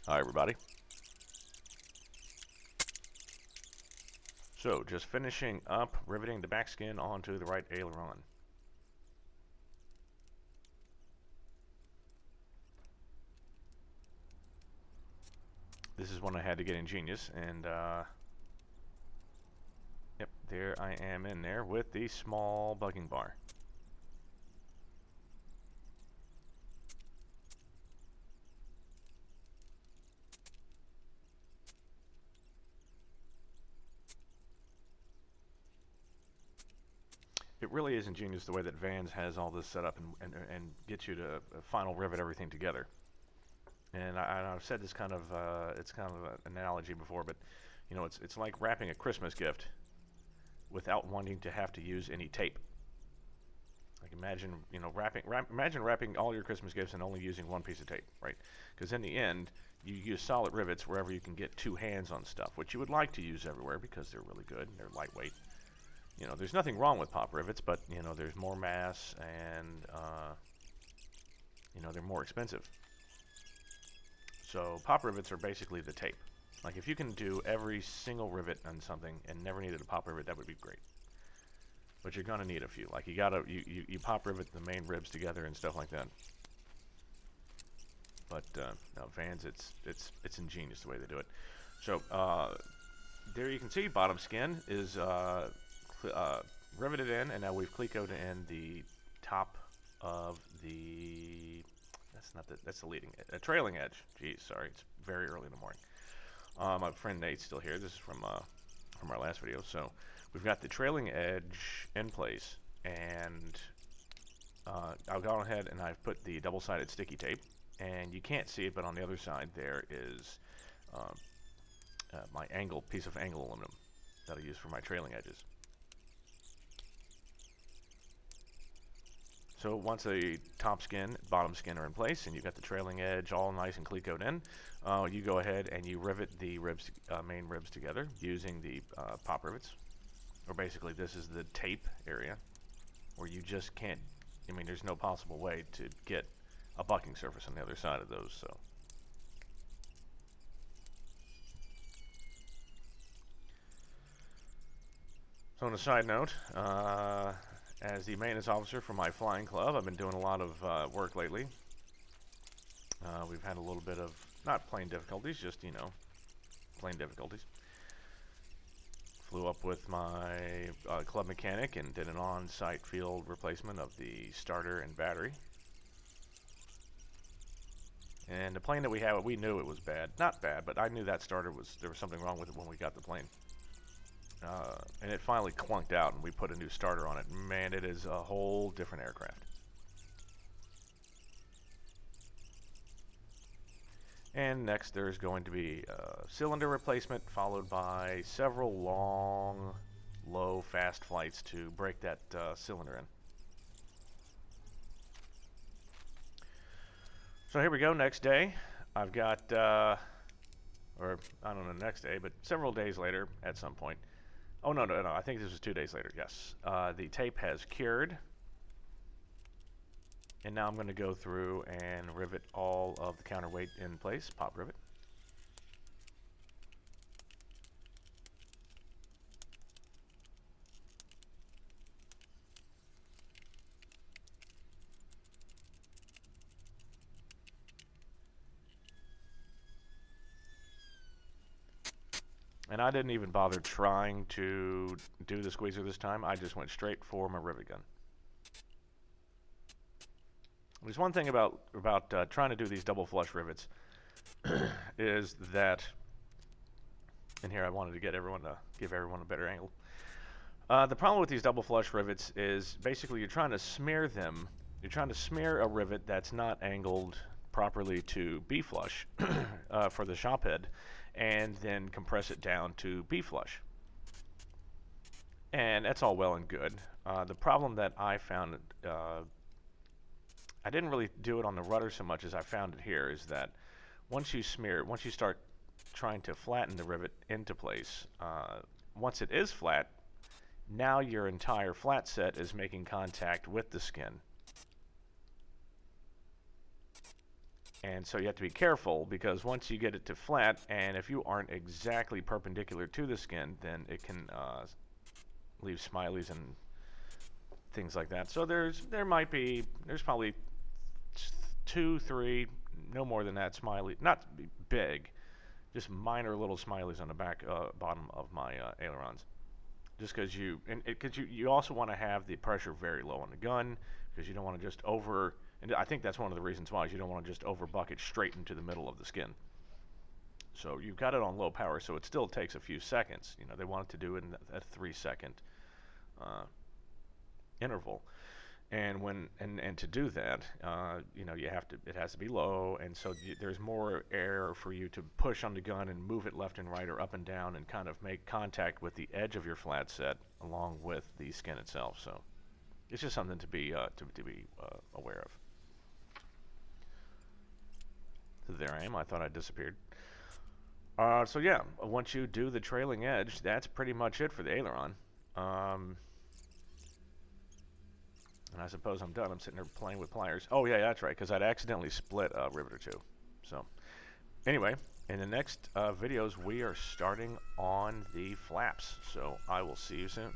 Hi, everybody. So, just finishing up riveting the back skin onto the right aileron. This is one I had to get ingenious, and yep, there I am in there with the small bugging bar. It really is ingenious the way that Vans has all this set up and gets you to final rivet everything together. And I've said this kind of it's kind of an analogy before, but you know, it's like wrapping a Christmas gift without wanting to have to use any tape. Like imagine, you know, imagine wrapping all your Christmas gifts and only using one piece of tape, right? Because in the end, you use solid rivets wherever you can get two hands on stuff, which you would like to use everywhere because they're really good and they're lightweight. You know, there's nothing wrong with pop rivets, but you know, there's more mass and you know, they're more expensive. So pop rivets are basically the tape. Like if you can do every single rivet on something and never needed a pop rivet, that would be great. But you're gonna need a few. Like you pop rivet the main ribs together and stuff like that. But no, Vans, it's ingenious the way they do it. So there you can see bottom skin is riveted in, and now we've clecoed in the top of the. That's the leading, a trailing edge. Geez, sorry, it's very early in the morning. My friend Nate's still here. This is from our last video. So we've got the trailing edge in place, and I've gone ahead and I've put the double-sided sticky tape, and you can't see it, but on the other side there is my piece of angle aluminum that I use for my trailing edges. So once the top skin, bottom skin are in place, and you've got the trailing edge all nice and clecoed in, you go ahead and you rivet the ribs, main ribs together using the pop rivets. Or basically, this is the tape area where you just can't. I mean, there's no possible way to get a bucking surface on the other side of those. So on a side note, as the maintenance officer for my flying club, I've been doing a lot of work lately. We've had a little bit of, not plane difficulties, just, you know, plane difficulties. Flew up with my club mechanic and did an on-site field replacement of the starter and battery. And the plane that we had, we knew it was bad. Not bad, but I knew that starter there was something wrong with it when we got the plane. And it finally clunked out, and we put a new starter on it. Man, it is a whole different aircraft. And next there's going to be a cylinder replacement, followed by several long, low, fast flights to break that cylinder in. So here we go, next day. I've got, or I don't know next day, but several days later at some point. Oh, no, I think this was 2 days later, yes. The tape has cured. And now I'm going to go through and rivet all of the counterweight in place, pop rivet. And I didn't even bother trying to do the squeezer this time. I just went straight for my rivet gun. There's one thing about trying to do these double flush rivets is that, and here I wanted to give everyone a better angle. The problem with these double flush rivets is basically you're trying to smear them. You're trying to smear a rivet that's not angled properly to B flush for the shop head, and then compress it down to B flush. And that's all well and good. The problem that I found, I didn't really do it on the rudder so much as I found it here, is that once you start trying to flatten the rivet into place, once it is flat, now your entire flat set is making contact with the skin. And so you have to be careful, because once you get it to flat, and if you aren't exactly perpendicular to the skin, then it can leave smileys and things like that. So there's probably 2, 3, no more than that smiley, not big, just minor little smileys on the back bottom of my ailerons. Just because you also want to have the pressure very low on the gun, because you don't want to just and I think that's one of the reasons why, is you don't want to just over bucket straight into the middle of the skin. So you've got it on low power, so it still takes a few seconds. You know, they want it to do it in a 3-second interval. And to do that, you know, it has to be low, and so there's more air for you to push on the gun and move it left and right or up and down, and kind of make contact with the edge of your flat set along with the skin itself. So it's just something to be aware of. So there I am. I thought I disappeared. So yeah, once you do the trailing edge, that's pretty much it for the aileron. And I suppose I'm done. I'm sitting there playing with pliers. Oh yeah, that's right, because I'd accidentally split a rivet or two. So anyway, in the next videos, we are starting on the flaps. So I will see you soon.